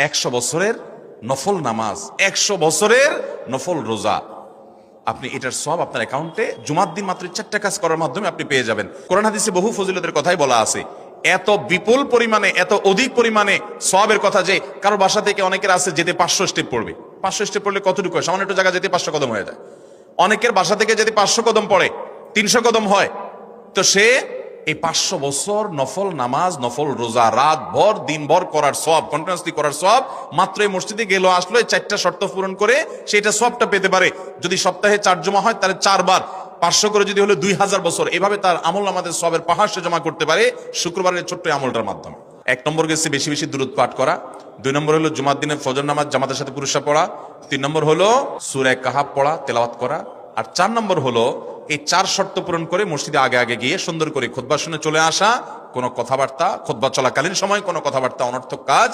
100 বছরের নফল নামাজ, 100 বছরের নফল রোজা, আপনি এটার সব আপনার অ্যাকাউন্টে জুমার দিন মাত্র 4টা কাজ করার মাধ্যমে আপনি পেয়ে যাবেন। কোরআন হাদিসে বহু ফজিলতের কথাই বলা আছে। এত বিপুল পরিমাণে, এত অধিক পরিমাণে সওয়াবের কথা যে কারো বাসা থেকে অনেকের আছে যেতে 500 স্টেপ পড়বে। 500 স্টেপ পড়লে কতটুকু হয়? সামান্য একটু জায়গা যেতে 500 কদম হয়ে যায়। অনেকের বাসা থেকে যেতে 500 কদম পড়ে, 300 কদম হয়। তো সে এই 500 বছর নফল নামাজ, নফল রোজা, রাত ভর দিন ভর করার সওয়াব, কন্টিনিউয়াসলি করার সওয়াব, মাত্র এই মসজিদে গেল আসলো, এই 4টা শর্ত পূরণ করে সেটা সওয়াবটা পেতে পারে। যদি সপ্তাহে 4 জমা হয় তাহলে 4 বার, 500 করে যদি হলে 2000 বছর, এভাবে তার আমল আমাদের সওয়াবের পাহাড় সে জমা করতে পারে শুক্রবারের ছোট্ট আমলটার মাধ্যমে। 1 নম্বর গেছে বেশি বেশি দুরূদ পাঠ করা, 2 নম্বর হলো জুমার দিনে ফজর নামাজ জামাতের সাথে পুরুষরা পড়া, 3 নম্বর হলো সূরা কাহাফ পড়া, তেলাওয়াত করা, আর 4 নম্বর হলো এই 4 শর্ত পূরণ করে মসজিদে আগে আগে গিয়ে সুন্দর করে খুতবা শুনে চলে আসা। কোনো কথাবার্তা, খুতবা চলাকালীন সময় কোনো কথাবার্তা, অনর্থক কাজ